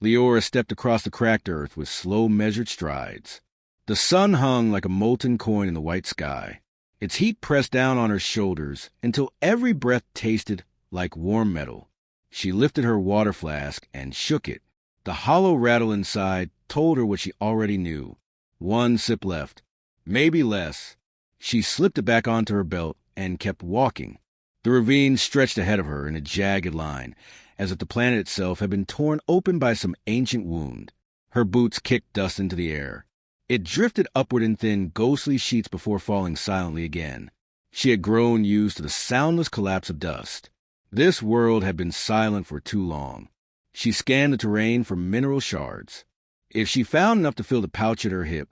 Leora stepped across the cracked earth with slow, measured strides. The sun hung like a molten coin in the white sky. Its heat pressed down on her shoulders until every breath tasted like warm metal. She lifted her water flask and shook it. The hollow rattle inside told her what she already knew. One sip left, maybe less. She slipped it back onto her belt and kept walking. The ravine stretched ahead of her in a jagged line, as if the planet itself had been torn open by some ancient wound. Her boots kicked dust into the air. It drifted upward in thin, ghostly sheets before falling silently again. She had grown used to the soundless collapse of dust. This world had been silent for too long. She scanned the terrain for mineral shards. If she found enough to fill the pouch at her hip,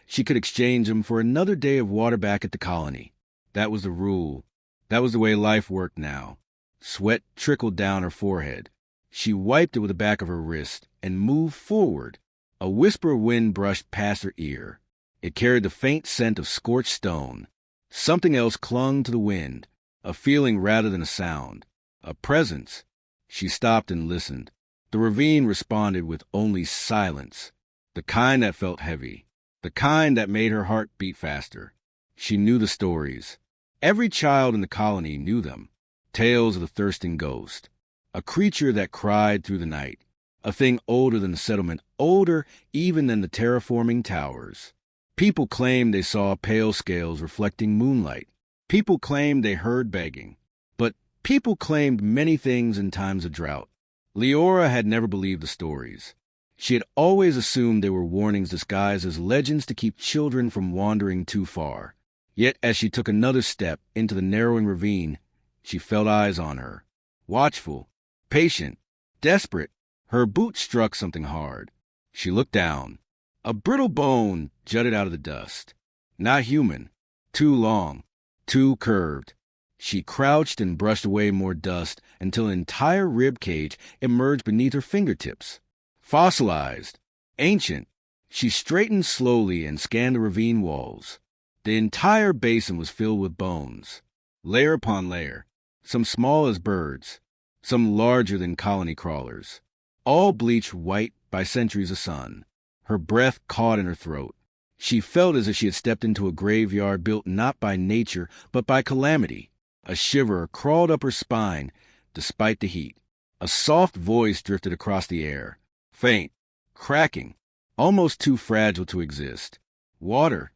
she could exchange them for another day of water back at the colony. That was the rule. That was the way life worked now. Sweat trickled down her forehead. She wiped it with the back of her wrist and moved forward. A whisper of wind brushed past her ear. It carried the faint scent of scorched stone. Something else clung to the wind, a feeling rather than a sound, a presence. She stopped and listened. The ravine responded with only silence, the kind that felt heavy, the kind that made her heart beat faster. She knew the stories. Every child in the colony knew them. Tales of the thirsting ghost, a creature that cried through the night, a thing older than the settlement, older even than the terraforming towers. People claimed they saw pale scales reflecting moonlight. People claimed they heard begging. But people claimed many things in times of drought. Leora had never believed the stories. She had always assumed they were warnings disguised as legends to keep children from wandering too far. Yet as she took another step into the narrowing ravine, she felt eyes on her. Watchful, patient, desperate. Her boot struck something hard. She looked down. A brittle bone jutted out of the dust. Not human. Too long. Too curved. She crouched and brushed away more dust until an entire rib cage emerged beneath her fingertips. Fossilized. Ancient. She straightened slowly and scanned the ravine walls. The entire basin was filled with bones, layer upon layer, some small as birds, some larger than colony crawlers, all bleached white by centuries of sun. Her breath caught in her throat. She felt as if she had stepped into a graveyard built not by nature, but by calamity. A shiver crawled up her spine, despite the heat. A soft voice drifted across the air, faint, cracking, almost too fragile to exist. Water.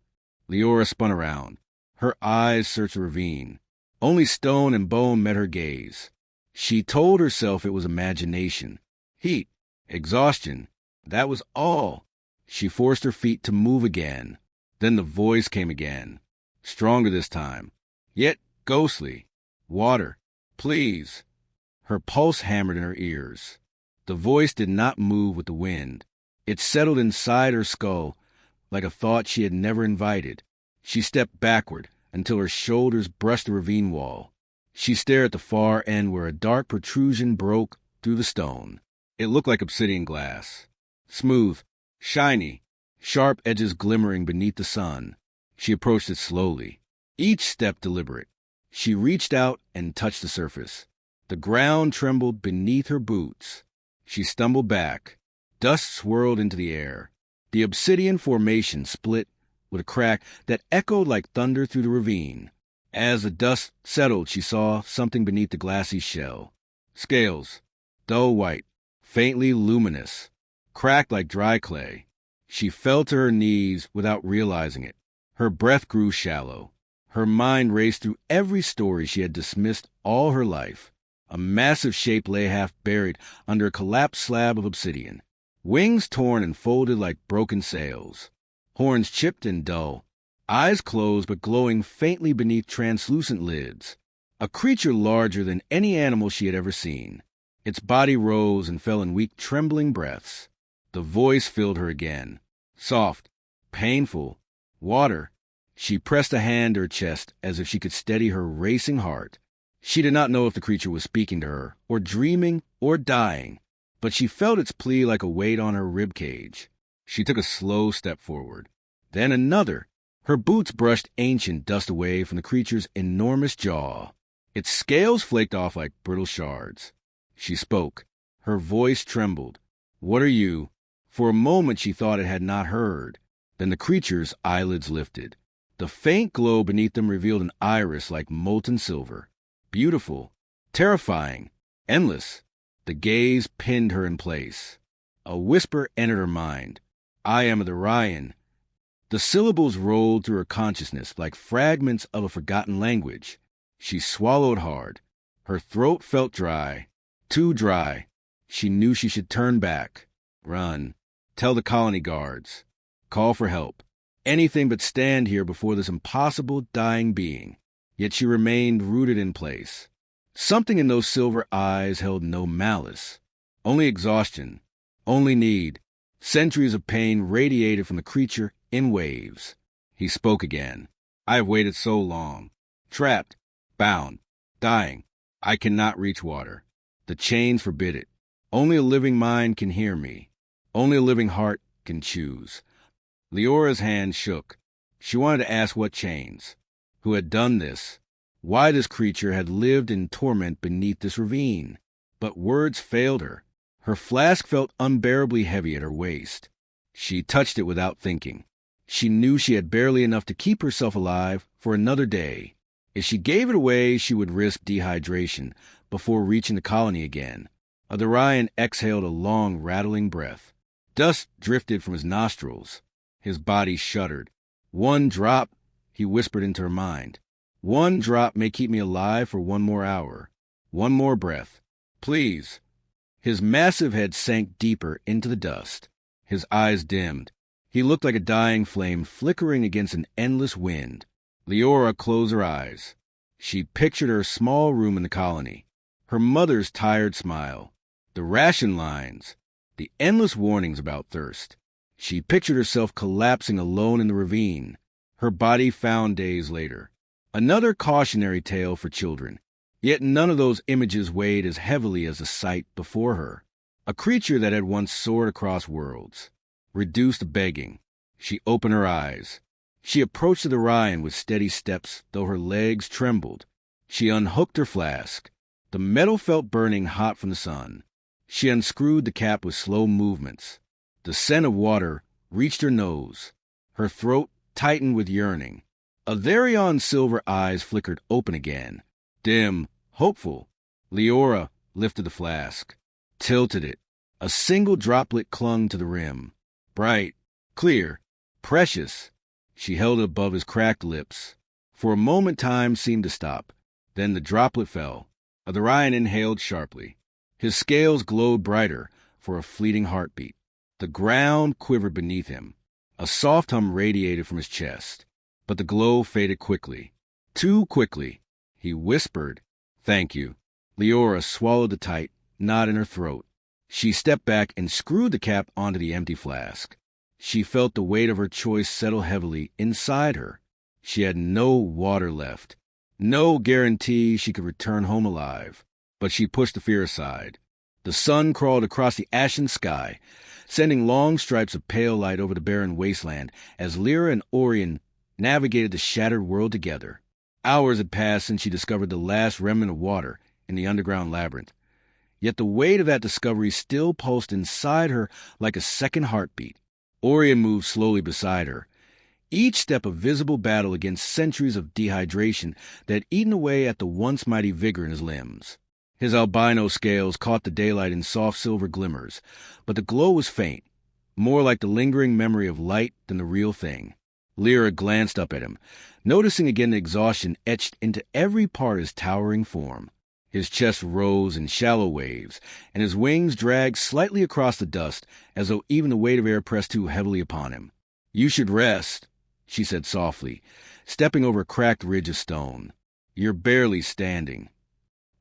Leora spun around. Her eyes searched the ravine. Only stone and bone met her gaze. She told herself it was imagination. Heat. Exhaustion. That was all. She forced her feet to move again. Then the voice came again. Stronger this time. Yet ghostly. Water. Please. Her pulse hammered in her ears. The voice did not move with the wind. It settled inside her skull like a thought she had never invited. She stepped backward until her shoulders brushed the ravine wall. She stared at the far end where a dark protrusion broke through the stone. It looked like obsidian glass. Smooth, shiny, sharp edges glimmering beneath the sun. She approached it slowly, each step deliberate. She reached out and touched the surface. The ground trembled beneath her boots. She stumbled back. Dust swirled into the air. The obsidian formation split with a crack that echoed like thunder through the ravine. As the dust settled, she saw something beneath the glassy shell. Scales, dull white, faintly luminous, cracked like dry clay. She fell to her knees without realizing it. Her breath grew shallow. Her mind raced through every story she had dismissed all her life. A massive shape lay half buried under a collapsed slab of obsidian. Wings torn and folded like broken sails. Horns chipped and dull. Eyes closed but glowing faintly beneath translucent lids. A creature larger than any animal she had ever seen. Its body rose and fell in weak, trembling breaths. The voice filled her again. Soft, painful. Water. She pressed a hand to her chest as if she could steady her racing heart. She did not know if the creature was speaking to her, or dreaming, or dying, but she felt its plea like a weight on her rib cage. She took a slow step forward. Then another. Her boots brushed ancient dust away from the creature's enormous jaw. Its scales flaked off like brittle shards. She spoke. Her voice trembled. What are you? For a moment she thought it had not heard. Then the creature's eyelids lifted. The faint glow beneath them revealed an iris like molten silver. Beautiful, terrifying, endless. The gaze pinned her in place. A whisper entered her mind. I am the Ryan. The syllables rolled through her consciousness like fragments of a forgotten language. She swallowed hard. Her throat felt dry, too dry. She knew she should turn back, run, tell the colony guards, call for help. Anything but stand here before this impossible dying being. Yet she remained rooted in place. Something in those silver eyes held no malice, only exhaustion, only need. Centuries of pain radiated from the creature in waves. He spoke again. I have waited so long. Trapped, bound, dying. I cannot reach water. The chains forbid it. Only a living mind can hear me. Only a living heart can choose. Leora's hand shook. She wanted to ask what chains, who had done this, why this creature had lived in torment beneath this ravine. But words failed her. Her flask felt unbearably heavy at her waist. She touched it without thinking. She knew she had barely enough to keep herself alive for another day. If she gave it away, she would risk dehydration before reaching the colony again. Adarayan exhaled a long, rattling breath. Dust drifted from his nostrils. His body shuddered. One drop, he whispered into her mind. One drop may keep me alive for one more hour. One more breath. Please. His massive head sank deeper into the dust. His eyes dimmed. He looked like a dying flame flickering against an endless wind. Leora closed her eyes. She pictured her small room in the colony. Her mother's tired smile. The ration lines. The endless warnings about thirst. She pictured herself collapsing alone in the ravine. Her body found days later. Another cautionary tale for children. Yet none of those images weighed as heavily as the sight before her. A creature that had once soared across worlds. Reduced to begging. She opened her eyes. She approached the Ryan with steady steps, though her legs trembled. She unhooked her flask. The metal felt burning hot from the sun. She unscrewed the cap with slow movements. The scent of water reached her nose. Her throat tightened with yearning. Averion's silver eyes flickered open again. Dim, hopeful. Leora lifted the flask, tilted it. A single droplet clung to the rim. Bright, clear, precious. She held it above his cracked lips. For a moment time seemed to stop. Then the droplet fell. Adarayan inhaled sharply. His scales glowed brighter for a fleeting heartbeat. The ground quivered beneath him. A soft hum radiated from his chest. But the glow faded quickly. Too quickly. He whispered, "Thank you." Leora swallowed the tight knot in her throat. She stepped back and screwed the cap onto the empty flask. She felt the weight of her choice settle heavily inside her. She had no water left. No guarantee she could return home alive. But she pushed the fear aside. The sun crawled across the ashen sky, sending long stripes of pale light over the barren wasteland as Lyra and Orion navigated the shattered world together. Hours had passed since she discovered the last remnant of water in the underground labyrinth. Yet the weight of that discovery still pulsed inside her like a second heartbeat. Orion moved slowly beside her, each step a visible battle against centuries of dehydration that had eaten away at the once mighty vigor in his limbs. His albino scales caught the daylight in soft silver glimmers, but the glow was faint, more like the lingering memory of light than the real thing. Lyra glanced up at him, noticing again the exhaustion etched into every part of his towering form. His chest rose in shallow waves, and his wings dragged slightly across the dust, as though even the weight of air pressed too heavily upon him. "You should rest," she said softly, stepping over a cracked ridge of stone. "You're barely standing."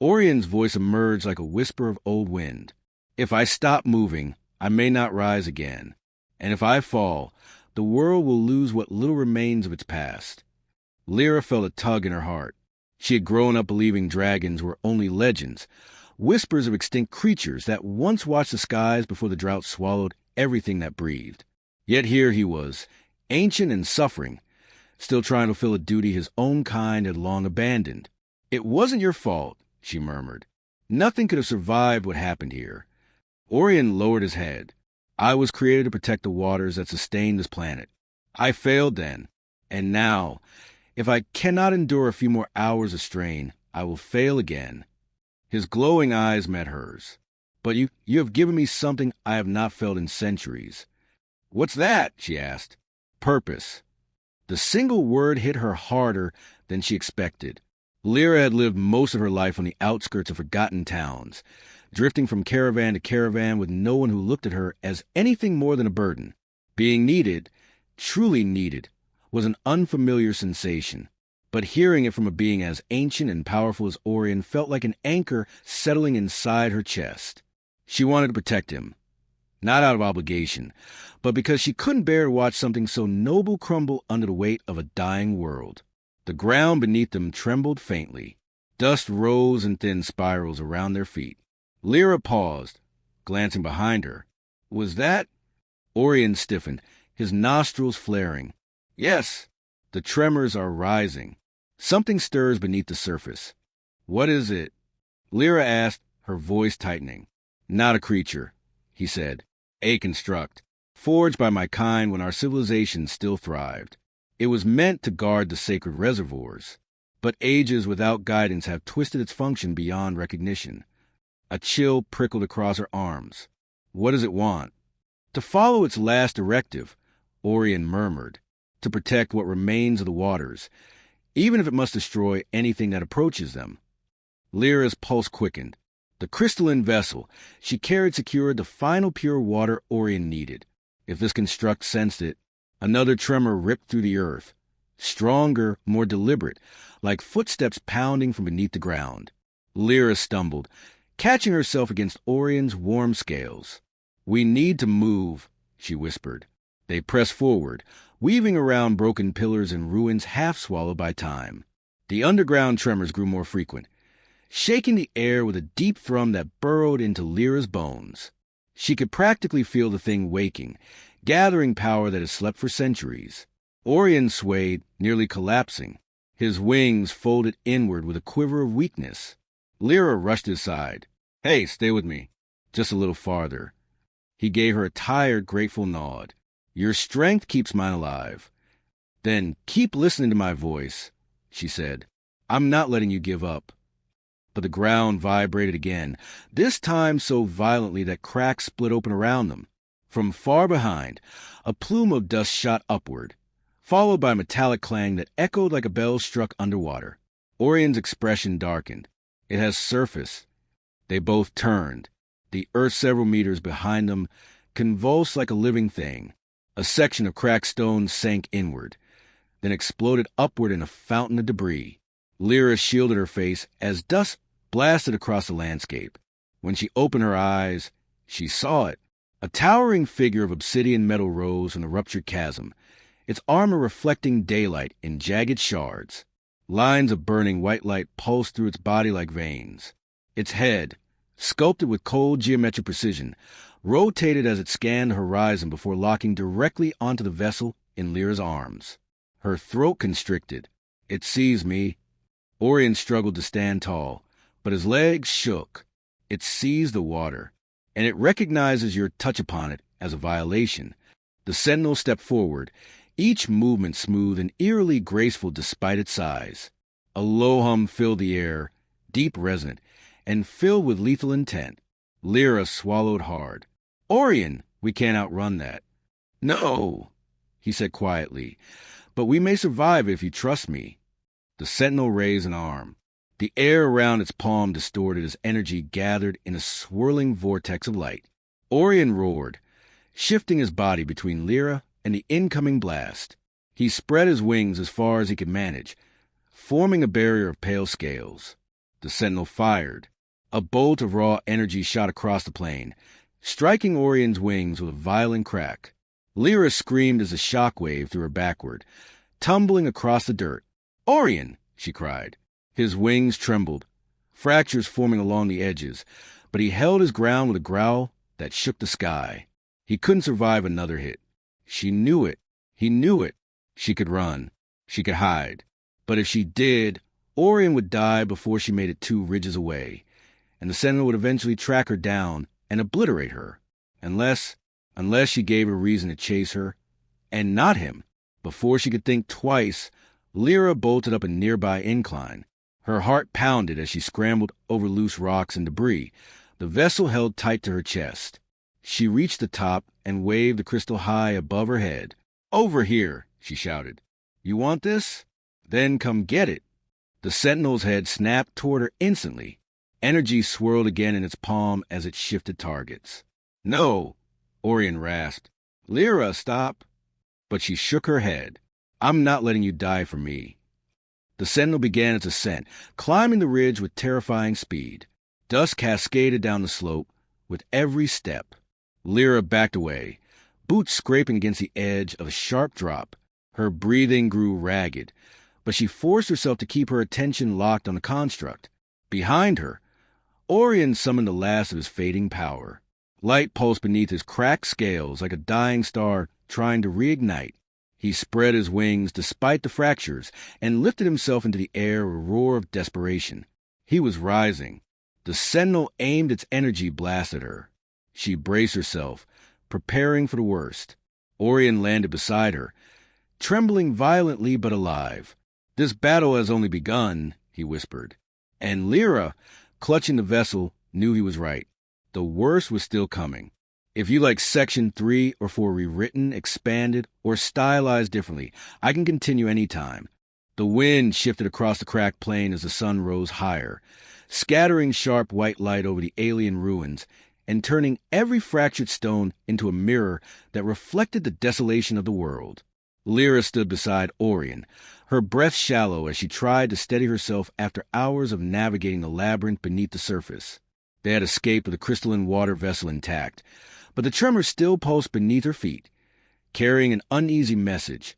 Orion's voice emerged like a whisper of old wind. "If I stop moving, I may not rise again. And if I fall, the world will lose what little remains of its past." Lyra felt a tug in her heart. She had grown up believing dragons were only legends, whispers of extinct creatures that once watched the skies before the drought swallowed everything that breathed. Yet here he was, ancient and suffering, still trying to fulfill a duty his own kind had long abandoned. "It wasn't your fault," she murmured. "Nothing could have survived what happened here. Orion lowered his head. I was created to protect the waters that sustain this planet. I failed then, and now, if I cannot endure a few more hours of strain, I will fail again. His glowing eyes met hers. But you have given me something I have not felt in centuries. What's that? She asked. Purpose. The single word hit her harder than she expected. Lyra had lived most of her life on the outskirts of forgotten towns, drifting from caravan to caravan with no one who looked at her as anything more than a burden. Being needed, truly needed, was an unfamiliar sensation, but hearing it from a being as ancient and powerful as Orion felt like an anchor settling inside her chest. She wanted to protect him, not out of obligation, but because she couldn't bear to watch something so noble crumble under the weight of a dying world. The ground beneath them trembled faintly. Dust rose in thin spirals around their feet. Lyra paused, glancing behind her. Was that? Orion stiffened, his nostrils flaring. Yes, the tremors are rising. Something stirs beneath the surface. What is it? Lyra asked, her voice tightening. Not a creature, he said. A construct, forged by my kind when our civilization still thrived. It was meant to guard the sacred reservoirs, but ages without guidance have twisted its function beyond recognition. A chill prickled across her arms. What does it want? To follow its last directive, Orion murmured. To protect what remains of the waters, even if it must destroy anything that approaches them. Lyra's pulse quickened. The crystalline vessel she carried secured the final pure water Orion needed. If this construct sensed it, another tremor ripped through the earth, stronger, more deliberate, like footsteps pounding from beneath the ground. Lyra stumbled, catching herself against Orion's warm scales. We need to move, she whispered. They pressed forward, weaving around broken pillars and ruins half swallowed by time. The underground tremors grew more frequent, shaking the air with a deep thrum that burrowed into Lyra's bones. She could practically feel the thing waking, gathering power that had slept for centuries. Orion swayed, nearly collapsing, his wings folded inward with a quiver of weakness. Lyra rushed aside. Hey, stay with me. Just a little farther. He gave her a tired, grateful nod. Your strength keeps mine alive. Then keep listening to my voice, she said. I'm not letting you give up. But the ground vibrated again, this time so violently that cracks split open around them. From far behind, a plume of dust shot upward, followed by a metallic clang that echoed like a bell struck underwater. Orion's expression darkened. It has surfaced. They both turned. The earth several meters behind them convulsed like a living thing. A section of cracked stone sank inward, then exploded upward in a fountain of debris. Lyra shielded her face as dust blasted across the landscape. When she opened her eyes, she saw it. A towering figure of obsidian metal rose from the ruptured chasm, its armor reflecting daylight in jagged shards. Lines of burning white light pulsed through its body like veins. Its head, sculpted with cold geometric precision, rotated as it scanned the horizon before locking directly onto the vessel in Lyra's arms. Her throat constricted. It sees me. Orion struggled to stand tall, but his legs shook. It sees the water, and it recognizes your touch upon it as a violation. The sentinel stepped forward, each movement smooth and eerily graceful despite its size. A low hum filled the air, deep resonant, and filled with lethal intent. Lyra swallowed hard. Orion, we can't outrun that. No, he said quietly, but we may survive if you trust me. The sentinel raised an arm. The air around its palm distorted as energy gathered in a swirling vortex of light. Orion roared, shifting his body between Lyra and the incoming blast. He spread his wings as far as he could manage, forming a barrier of pale scales. The sentinel fired. A bolt of raw energy shot across the plain, striking Orion's wings with a violent crack. Lyra screamed as a shockwave threw her backward, tumbling across the dirt. Orion! She cried. His wings trembled, fractures forming along the edges, but he held his ground with a growl that shook the sky. He couldn't survive another hit. She knew it. He knew it. She could run. She could hide. But if she did, Orion would die before she made it 2 ridges away, and the sentinel would eventually track her down and obliterate her, unless she gave a reason to chase her, and not him. Before she could think twice, Lyra bolted up a nearby incline. Her heart pounded as she scrambled over loose rocks and debris, the vessel held tight to her chest. She reached the top and waved the crystal high above her head. "Over here," she shouted. "You want this? Then come get it." The sentinel's head snapped toward her instantly. Energy swirled again in its palm as it shifted targets. "No," Orion rasped. "Lyra, stop." But she shook her head. "I'm not letting you die for me." The sentinel began its ascent, climbing the ridge with terrifying speed. Dust cascaded down the slope with every step. Lyra backed away, boots scraping against the edge of a sharp drop. Her breathing grew ragged, but she forced herself to keep her attention locked on the construct. Behind her, Orion summoned the last of his fading power. Light pulsed beneath his cracked scales like a dying star trying to reignite. He spread his wings despite the fractures and lifted himself into the air, a roar of desperation. He was rising. The sentinel aimed its energy blast at her. She braced herself, preparing for the worst. Orion landed beside her, trembling violently but alive. "This battle has only begun," he whispered. And Lyra, clutching the vessel, knew he was right. The worst was still coming. If you like Section 3 or 4 rewritten, expanded, or stylized differently, I can continue any time. The wind shifted across the cracked plain as the sun rose higher, scattering sharp white light over the alien ruins and turning every fractured stone into a mirror that reflected the desolation of the world. Lyra stood beside Orion, her breath shallow as she tried to steady herself after hours of navigating the labyrinth beneath the surface. They had escaped with the crystalline water vessel intact, but the tremor still pulsed beneath her feet, carrying an uneasy message.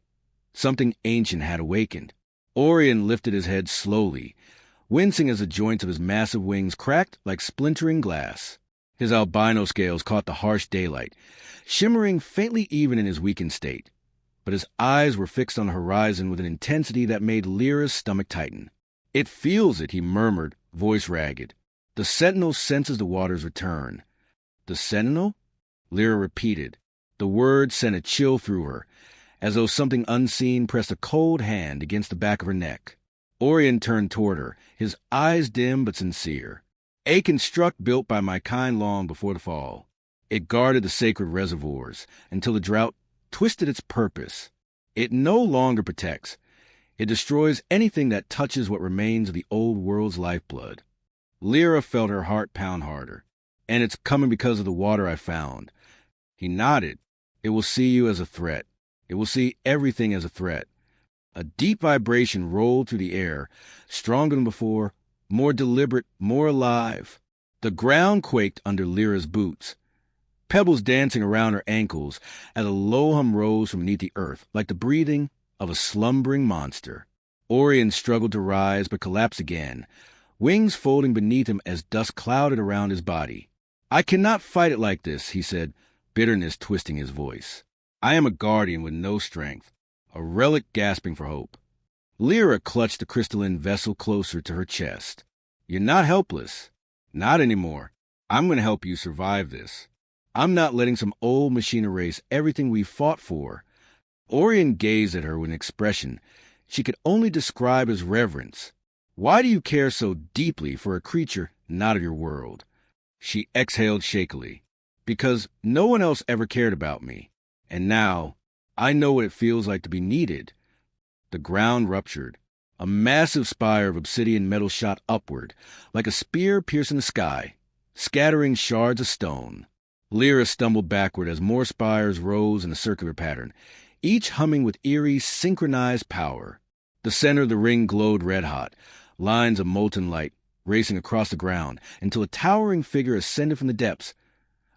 Something ancient had awakened. Orion lifted his head slowly, wincing as the joints of his massive wings cracked like splintering glass. His albino scales caught the harsh daylight, shimmering faintly even in his weakened state. But his eyes were fixed on the horizon with an intensity that made Lyra's stomach tighten. "It feels it," he murmured, voice ragged. "The sentinel senses the water's return." "The sentinel?" Lyra repeated. The word sent a chill through her, as though something unseen pressed a cold hand against the back of her neck. Orion turned toward her, his eyes dim but sincere. "A construct built by my kind long before the fall. It guarded the sacred reservoirs until the drought twisted its purpose. It no longer protects. It destroys anything that touches what remains of the old world's lifeblood." Lyra felt her heart pound harder. "And it's coming because of the water I found." He nodded. "It will see you as a threat. It will see everything as a threat." A deep vibration rolled through the air, stronger than before, more deliberate, more alive. The ground quaked under Lyra's boots, pebbles dancing around her ankles as a low hum rose from beneath the earth, like the breathing of a slumbering monster. Orion struggled to rise but collapsed again, wings folding beneath him as dust clouded around his body. "I cannot fight it like this," he said, bitterness twisting his voice. "I am a guardian with no strength, a relic gasping for hope." Lyra clutched the crystalline vessel closer to her chest. "You're not helpless. Not anymore. I'm going to help you survive this. I'm not letting some old machine erase everything we fought for." Orion gazed at her with an expression she could only describe as reverence. "Why do you care so deeply for a creature not of your world?" She exhaled shakily. "Because no one else ever cared about me. And now, I know what it feels like to be needed." The ground ruptured. A massive spire of obsidian metal shot upward, like a spear piercing the sky, scattering shards of stone. Lyra stumbled backward as more spires rose in a circular pattern, each humming with eerie, synchronized power. The center of the ring glowed red-hot, lines of molten light racing across the ground until a towering figure ascended from the depths,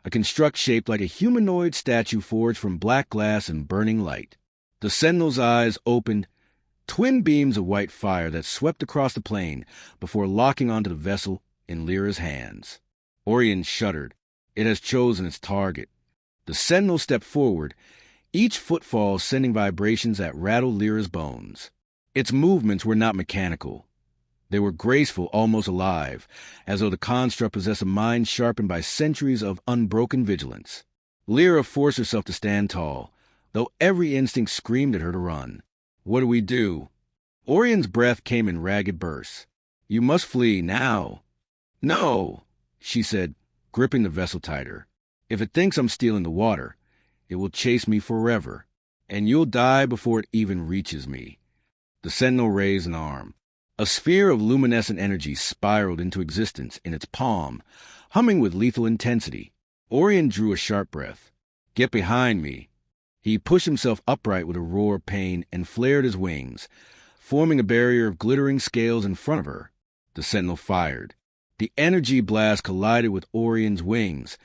a construct shaped like a humanoid statue forged from black glass and burning light. The sentinel's eyes opened, twin beams of white fire that swept across the plain before locking onto the vessel in Lyra's hands. Orion shuddered. It has chosen its target. The sentinel stepped forward, each footfall sending vibrations that rattled Lyra's bones. Its movements were not mechanical. They were graceful, almost alive, as though the construct possessed a mind sharpened by centuries of unbroken vigilance. Lyra forced herself to stand tall, though every instinct screamed at her to run. "What do we do?" Orion's breath came in ragged bursts. "You must flee, now." "No," she said, gripping the vessel tighter. "If it thinks I'm stealing the water, it will chase me forever, and you'll die before it even reaches me." The sentinel raised an arm. A sphere of luminescent energy spiraled into existence in its palm, humming with lethal intensity. Orion drew a sharp breath. "Get behind me." He pushed himself upright with a roar of pain and flared his wings, forming a barrier of glittering scales in front of her. The sentinel fired. The energy blast collided with Orion's wings,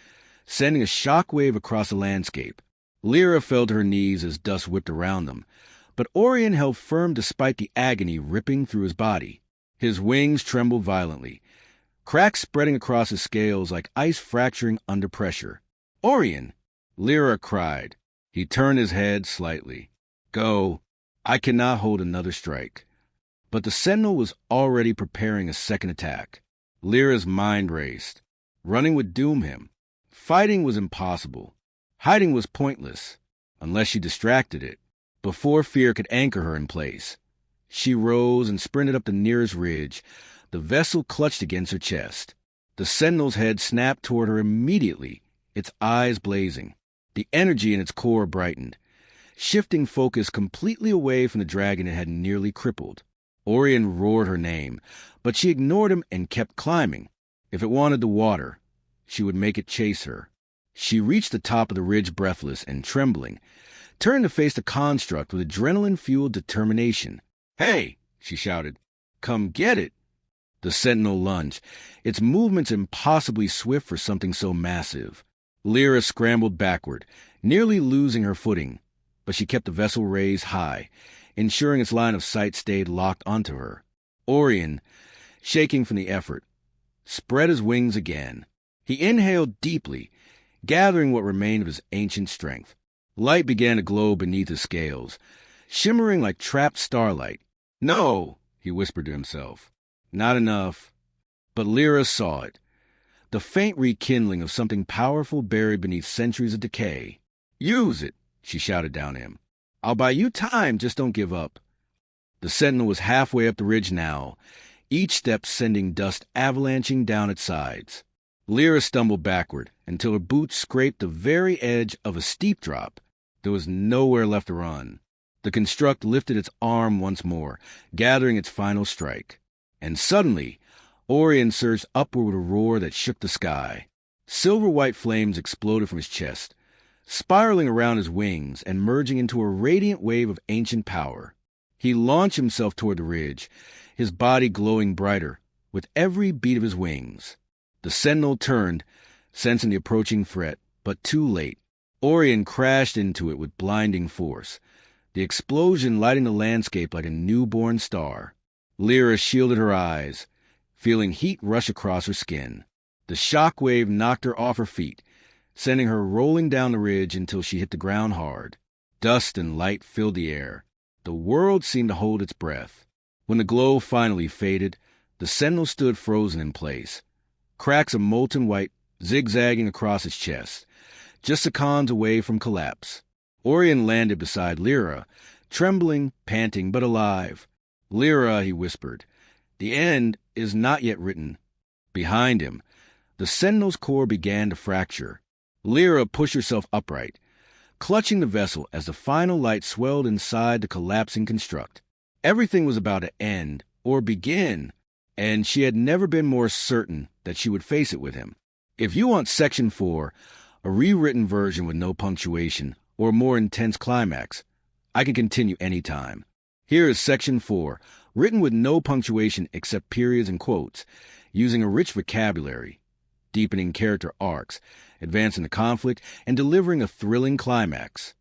sending a shock wave across the landscape. Lyra fell to her knees as dust whipped around them, but Orion held firm despite the agony ripping through his body. His wings trembled violently, cracks spreading across his scales like ice fracturing under pressure. "Orion!" Lyra cried. He turned his head slightly. "Go. I cannot hold another strike." But the sentinel was already preparing a second attack. Lyra's mind raced. Running would doom him. Fighting was impossible. Hiding was pointless, unless she distracted it, before fear could anchor her in place. She rose and sprinted up the nearest ridge, the vessel clutched against her chest. The sentinel's head snapped toward her immediately, its eyes blazing. The energy in its core brightened, shifting focus completely away from the dragon it had nearly crippled. Orion roared her name, but she ignored him and kept climbing. If it wanted the water, she would make it chase her. She reached the top of the ridge breathless and trembling, turned to face the construct with adrenaline-fueled determination. "Hey!" she shouted. "Come get it!" The sentinel lunged, its movements impossibly swift for something so massive. Lyra scrambled backward, nearly losing her footing, but she kept the vessel raised high, ensuring its line of sight stayed locked onto her. Orion, shaking from the effort, spread his wings again. He inhaled deeply, gathering what remained of his ancient strength. Light began to glow beneath his scales, shimmering like trapped starlight. "No," he whispered to himself. "Not enough." But Lyra saw it, the faint rekindling of something powerful buried beneath centuries of decay. "Use it," she shouted down at him. "I'll buy you time, just don't give up." The sentinel was halfway up the ridge now, each step sending dust avalanching down its sides. Lyra stumbled backward until her boots scraped the very edge of a steep drop. There was nowhere left to run. The construct lifted its arm once more, gathering its final strike. And suddenly, Orion surged upward with a roar that shook the sky. Silver-white flames exploded from his chest, spiraling around his wings and merging into a radiant wave of ancient power. He launched himself toward the ridge, his body glowing brighter with every beat of his wings. The sentinel turned, sensing the approaching threat, but too late. Orion crashed into it with blinding force, the explosion lighting the landscape like a newborn star. Lyra shielded her eyes, feeling heat rush across her skin. The shock wave knocked her off her feet, sending her rolling down the ridge until she hit the ground hard. Dust and light filled the air. The world seemed to hold its breath. When the glow finally faded, the sentinel stood frozen in place, cracks of molten white zigzagging across its chest, just seconds away from collapse. Orion landed beside Lyra, trembling, panting, but alive. "Lyra," he whispered, "the end is not yet written." Behind him, the sentinel's core began to fracture. Lyra pushed herself upright, clutching the vessel as the final light swelled inside the collapsing construct. Everything was about to end, or begin, and she had never been more certain that she would face it with him. If you want Section 4, a rewritten version with no punctuation, or a more intense climax, I can continue any time. Here is Section 4, written with no punctuation except periods and quotes, using a rich vocabulary, deepening character arcs, advancing the conflict, and delivering a thrilling climax.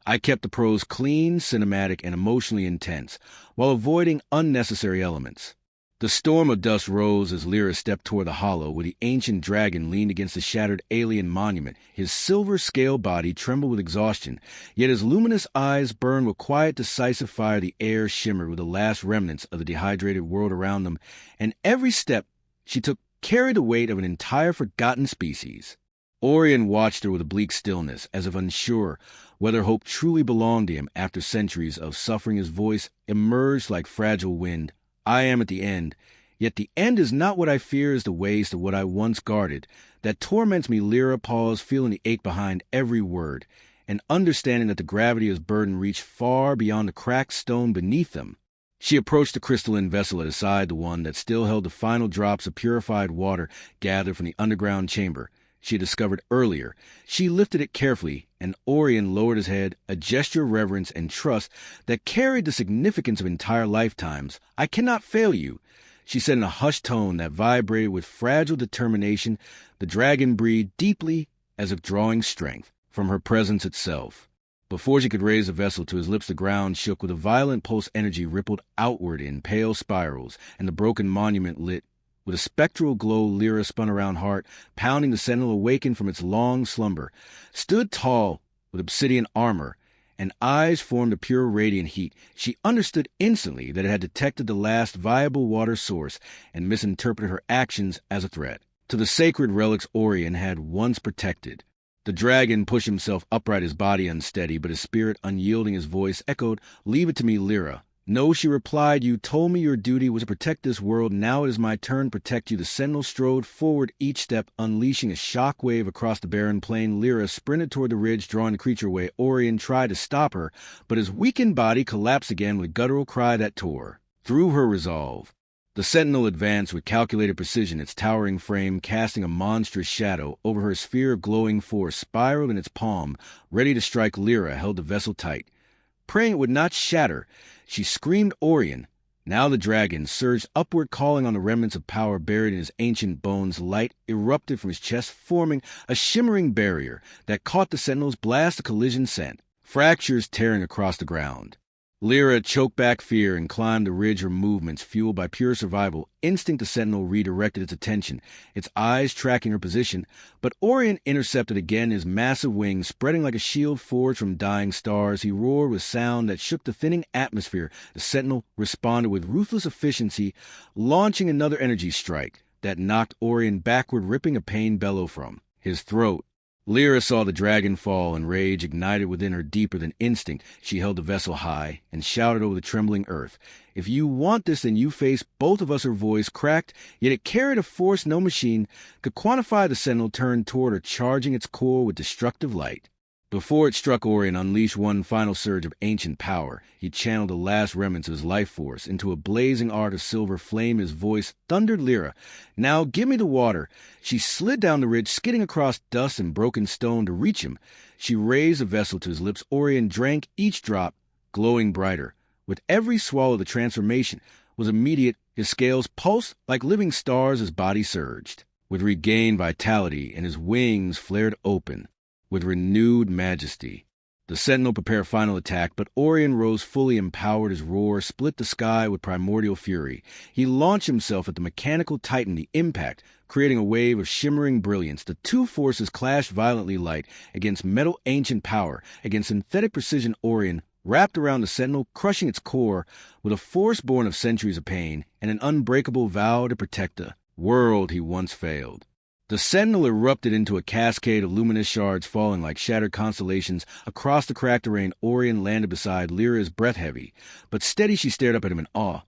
I kept the prose clean, cinematic, and emotionally intense, while avoiding unnecessary elements. The storm of dust rose as Lyra stepped toward the hollow, where the ancient dragon leaned against the shattered alien monument. His silver scale body trembled with exhaustion, yet his luminous eyes burned with quiet, decisive fire. The air shimmered with the last remnants of the dehydrated world around them, and every step she took carried the weight of an entire forgotten species. Orion watched her with a bleak stillness, as if unsure whether hope truly belonged to him after centuries of suffering. His voice emerged like fragile wind. I am at the end, yet the end is not what I fear is the waste of what I once guarded. That torments me. Lyra paused, feeling the ache behind every word, and understanding that the gravity of his burden reached far beyond the cracked stone beneath them. She approached the crystalline vessel at his side, the one that still held the final drops of purified water gathered from the underground chamber she had discovered earlier. She lifted it carefully, and Orion lowered his head, a gesture of reverence and trust that carried the significance of entire lifetimes. I cannot fail you, she said in a hushed tone that vibrated with fragile determination. The dragon breathed deeply, as if drawing strength from her presence itself. Before she could raise the vessel to his lips, the ground shook with a violent pulse. Energy rippled outward in pale spirals, and the broken monument lit. With a spectral glow, Lyra spun around Hart, pounding. The sentinel, awakened from its long slumber, stood tall with obsidian armor and eyes formed of pure radiant heat. She understood instantly that it had detected the last viable water source and misinterpreted her actions as a threat to the sacred relics Orion had once protected. The dragon pushed himself upright, his body unsteady, but his spirit unyielding. His voice echoed, "Leave it to me, Lyra." "No," she replied. "You told me your duty was to protect this world. Now it is my turn to protect you." The sentinel strode forward, each step unleashing a shock wave across the barren plain. Lyra sprinted toward the ridge, drawing the creature away. Orion tried to stop her, but his weakened body collapsed again with a guttural cry that tore through her resolve. The sentinel advanced with calculated precision, its towering frame casting a monstrous shadow over her. Sphere of glowing force spiraled in its palm, ready to strike. Lyra held the vessel tight, praying it would not shatter. She screamed Orion. Now the dragon surged upward, calling on the remnants of power buried in his ancient bones. Light erupted from his chest, forming a shimmering barrier that caught the sentinel's blast. A collision sent fractures tearing across the ground. Lyra choked back fear and climbed the ridge, her movements fueled by pure survival instinct. The sentinel redirected its attention, its eyes tracking her position, but Orion intercepted again, his massive wings spreading like a shield forged from dying stars. He roared with sound that shook the thinning atmosphere. The sentinel responded with ruthless efficiency, launching another energy strike that knocked Orion backward, ripping a pained bellow from his throat. Lyra saw the dragon fall, and rage ignited within her deeper than instinct. She held the vessel high and shouted over the trembling earth, "If you want this, then you face both of us." Her voice cracked, yet it carried a force no machine could quantify. The sentinel turned toward her, charging its core with destructive light. Before it struck, Orion unleashed one final surge of ancient power. He channeled the last remnants of his life force into a blazing arc of silver flame. His voice thundered, "Lyra, now give me the water." She slid down the ridge, skidding across dust and broken stone to reach him. She raised the vessel to his lips. Orion drank, each drop glowing brighter. With every swallow, the transformation was immediate. His scales pulsed like living stars, his body surged with regained vitality, and his wings flared open with renewed majesty. The sentinel prepared final attack, but Orion rose fully empowered. His roar split the sky with primordial fury. He launched himself at the mechanical titan, the impact creating a wave of shimmering brilliance. The two forces clashed violently, light against metal, ancient power against synthetic precision. Orion wrapped around the sentinel, crushing its core with a force born of centuries of pain and an unbreakable vow to protect the world he once failed. The sentinel erupted into a cascade of luminous shards falling like shattered constellations across the cracked terrain. Orion landed beside Lyra, his breath heavy, but steady. She stared up at him in awe.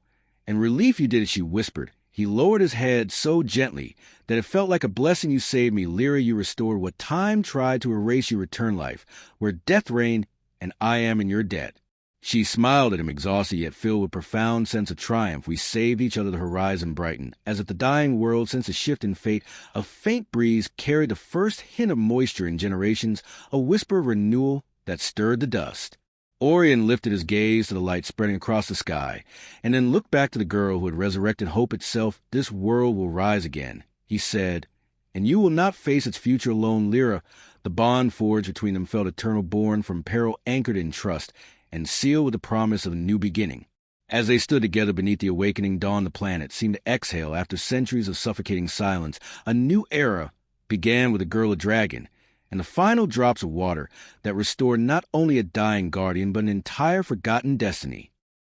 "In relief you did it," she whispered. He lowered his head so gently that it felt like a blessing. "You saved me, Lyra. You restored what time tried to erase. You returned life where death reigned, and I am in your debt." She smiled at him, exhausted yet filled with profound sense of triumph. "We saved each other." The horizon brightened, as if the dying world sensed a shift in fate. A faint breeze carried the first hint of moisture in generations, a whisper of renewal that stirred the dust. Orion lifted his gaze to the light spreading across the sky, and then looked back to the girl who had resurrected hope itself. "This world will rise again," he said, "and you will not face its future alone, Lyra." The bond forged between them felt eternal, born from peril, anchored in trust, and sealed with the promise of a new beginning. As they stood together beneath the awakening dawn, the planet seemed to exhale after centuries of suffocating silence. A new era began with the girl a dragon, and the final drops of water that restored not only a dying guardian but an entire forgotten destiny.